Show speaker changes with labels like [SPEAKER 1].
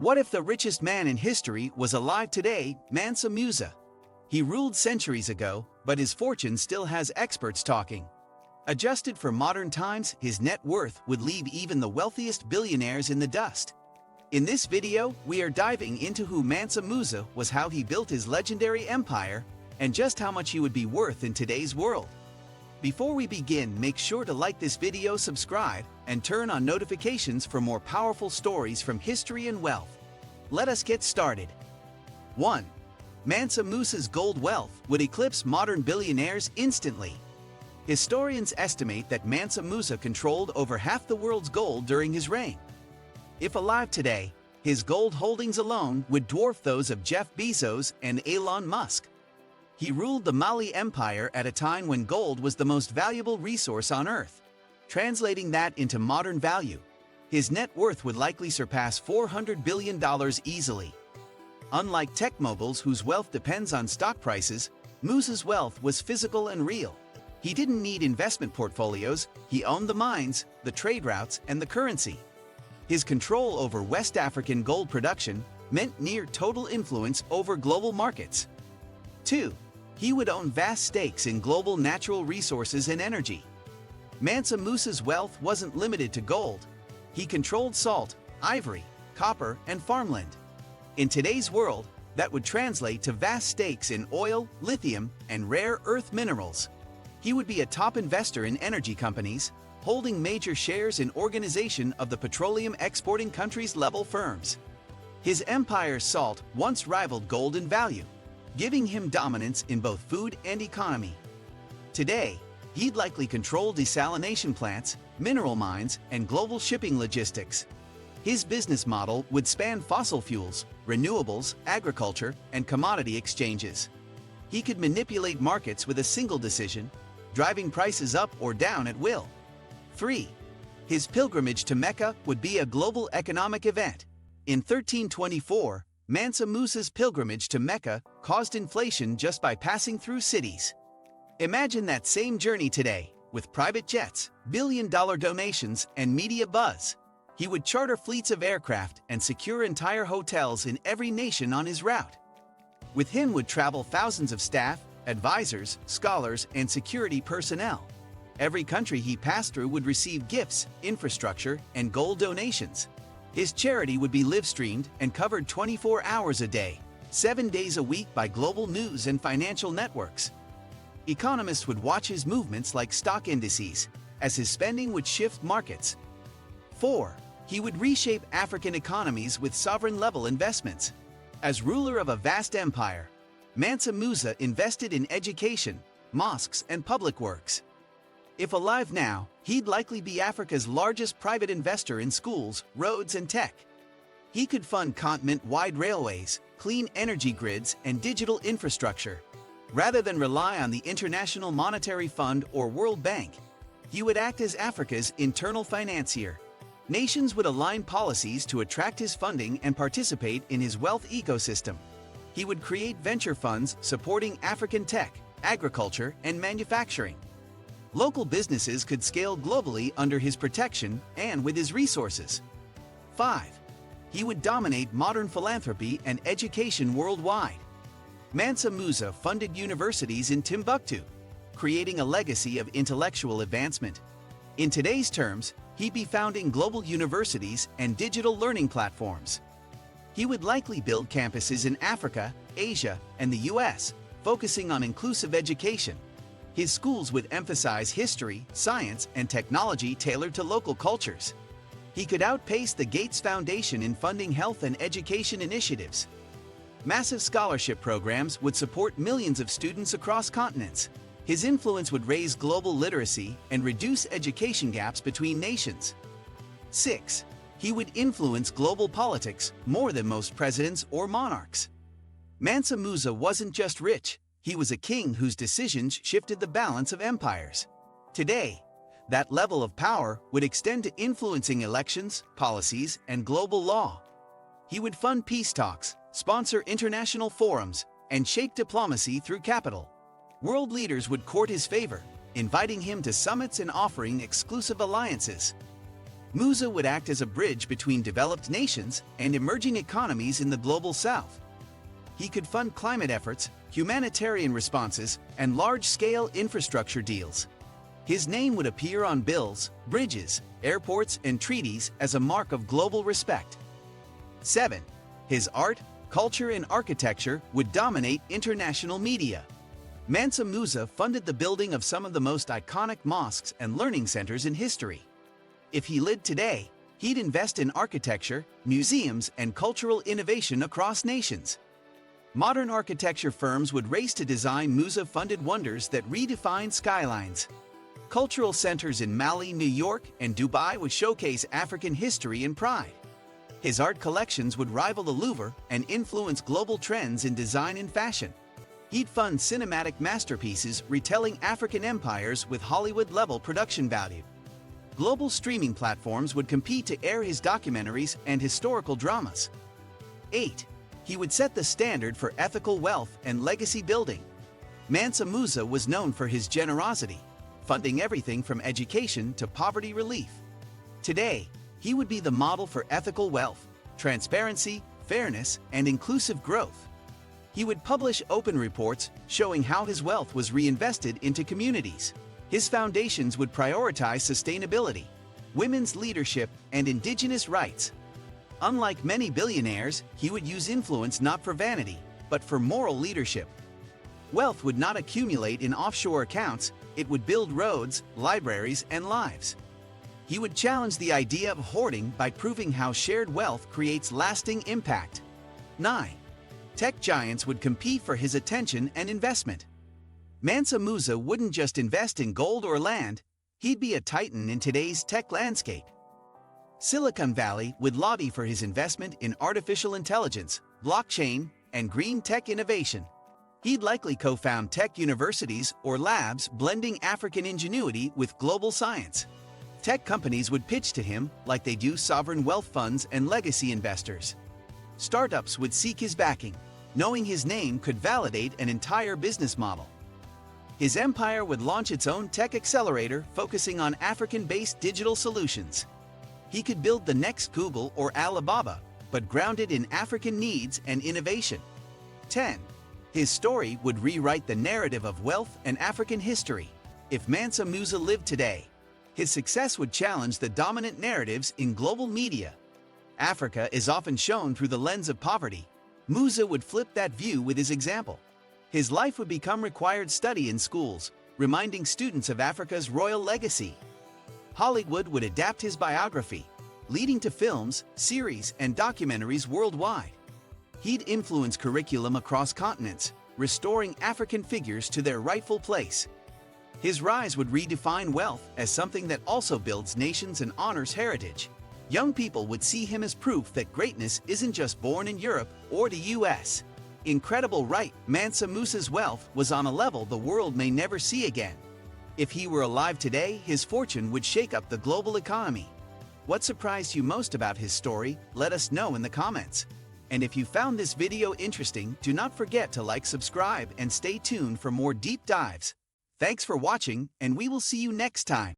[SPEAKER 1] What if the richest man in history was alive today, Mansa Musa? He ruled centuries ago, but his fortune still has experts talking. Adjusted for modern times, his net worth would leave even the wealthiest billionaires in the dust. In this video, we are diving into who Mansa Musa was, how he built his legendary empire, and just how much he would be worth in today's world. Before we begin, make sure to like this video, subscribe, and turn on notifications for more powerful stories from history and wealth. Let us get started. 1. Mansa Musa's gold wealth would eclipse modern billionaires instantly. Historians estimate that Mansa Musa controlled over half the world's gold during his reign. If alive today, his gold holdings alone would dwarf those of Jeff Bezos and Elon Musk. He ruled the Mali Empire at a time when gold was the most valuable resource on Earth. Translating that into modern value, his net worth would likely surpass $400 billion easily. Unlike tech moguls whose wealth depends on stock prices, Musa's wealth was physical and real. He didn't need investment portfolios, he owned the mines, the trade routes, and the currency. His control over West African gold production meant near total influence over global markets. 2. He would own vast stakes in global natural resources and energy. Mansa Musa's wealth wasn't limited to gold. He controlled salt, ivory, copper, and farmland. In today's world, that would translate to vast stakes in oil, lithium, and rare earth minerals. He would be a top investor in energy companies, holding major shares in organization of the petroleum exporting countries' level firms. His empire's salt once rivaled gold in value, giving him dominance in both food and economy. Today, he'd likely control desalination plants, mineral mines, and global shipping logistics. His business model would span fossil fuels, renewables, agriculture, and commodity exchanges. He could manipulate markets with a single decision, driving prices up or down at will. 3. His pilgrimage to Mecca would be a global economic event. In 1324, Mansa Musa's pilgrimage to Mecca caused inflation just by passing through cities. Imagine that same journey today, with private jets, billion-dollar donations, and media buzz. He would charter fleets of aircraft and secure entire hotels in every nation on his route. With him would travel thousands of staff, advisors, scholars, and security personnel. Every country he passed through would receive gifts, infrastructure, and gold donations. His charity would be live-streamed and covered 24 hours a day, 7 days a week by global news and financial networks. Economists would watch his movements like stock indices, as his spending would shift markets. 4. He would reshape African economies with sovereign-level investments. As ruler of a vast empire, Mansa Musa invested in education, mosques, and public works. If alive now, he'd likely be Africa's largest private investor in schools, roads, and tech. He could fund continent-wide railways, clean energy grids, and digital infrastructure. Rather than rely on the International Monetary Fund or World Bank, he would act as Africa's internal financier. Nations would align policies to attract his funding and participate in his wealth ecosystem. He would create venture funds supporting African tech, agriculture, and manufacturing. Local businesses could scale globally under his protection and with his resources. 5. He would dominate modern philanthropy and education worldwide. Mansa Musa funded universities in Timbuktu, creating a legacy of intellectual advancement. In today's terms, he'd be founding global universities and digital learning platforms. He would likely build campuses in Africa, Asia, and the US, focusing on inclusive education. His schools would emphasize history, science, and technology tailored to local cultures. He could outpace the Gates Foundation in funding health and education initiatives. Massive scholarship programs would support millions of students across continents. His influence would raise global literacy and reduce education gaps between nations. 6. He would influence global politics more than most presidents or monarchs. Mansa Musa wasn't just rich. He was a king whose decisions shifted the balance of empires. Today, that level of power would extend to influencing elections, policies, and global law. He would fund peace talks, sponsor international forums, and shape diplomacy through capital. World leaders would court his favor, inviting him to summits and offering exclusive alliances. Musa would act as a bridge between developed nations and emerging economies in the global south. He could fund climate efforts, humanitarian responses, and large-scale infrastructure deals. His name would appear on bills, bridges, airports, and treaties as a mark of global respect. 7. His art, culture, and architecture would dominate international media. Mansa Musa funded the building of some of the most iconic mosques and learning centers in history. If he lived today, he'd invest in architecture, museums, and cultural innovation across nations. Modern architecture firms would race to design Musa-funded wonders that redefine skylines. Cultural centers in Mali, New York, and Dubai would showcase African history and pride. His art collections would rival the Louvre and influence global trends in design and fashion. He'd fund cinematic masterpieces retelling African empires with Hollywood-level production value. Global streaming platforms would compete to air his documentaries and historical dramas. 8. He would set the standard for ethical wealth and legacy building. Mansa Musa was known for his generosity, funding everything from education to poverty relief. Today, he would be the model for ethical wealth, transparency, fairness, and inclusive growth. He would publish open reports showing how his wealth was reinvested into communities. His foundations would prioritize sustainability, women's leadership, and indigenous rights. Unlike many billionaires, he would use influence not for vanity, but for moral leadership. Wealth would not accumulate in offshore accounts, it would build roads, libraries, and lives. He would challenge the idea of hoarding by proving how shared wealth creates lasting impact. 9. Tech giants would compete for his attention and investment. Mansa Musa wouldn't just invest in gold or land, he'd be a titan in today's tech landscape. Silicon Valley would lobby for his investment in artificial intelligence, blockchain, and green tech innovation. He'd likely co-found tech universities or labs blending African ingenuity with global science. Tech companies would pitch to him like they do sovereign wealth funds and legacy investors. Startups would seek his backing, knowing his name could validate an entire business model. His empire would launch its own tech accelerator focusing on African-based digital solutions. He could build the next Google or Alibaba, but grounded in African needs and innovation. 10. His story would rewrite the narrative of wealth and African history. If Mansa Musa lived today, his success would challenge the dominant narratives in global media. Africa is often shown through the lens of poverty. Musa would flip that view with his example. His life would become required study in schools, reminding students of Africa's royal legacy. Hollywood would adapt his biography, leading to films, series, and documentaries worldwide. He'd influence curriculum across continents, restoring African figures to their rightful place. His rise would redefine wealth as something that also builds nations and honors heritage. Young people would see him as proof that greatness isn't just born in Europe or the US. Incredible, right? Mansa Musa's wealth was on a level the world may never see again. If he were alive today, his fortune would shake up the global economy. What surprised you most about his story? Let us know in the comments. And if you found this video interesting, do not forget to like, subscribe, and stay tuned for more deep dives. Thanks for watching, and we will see you next time.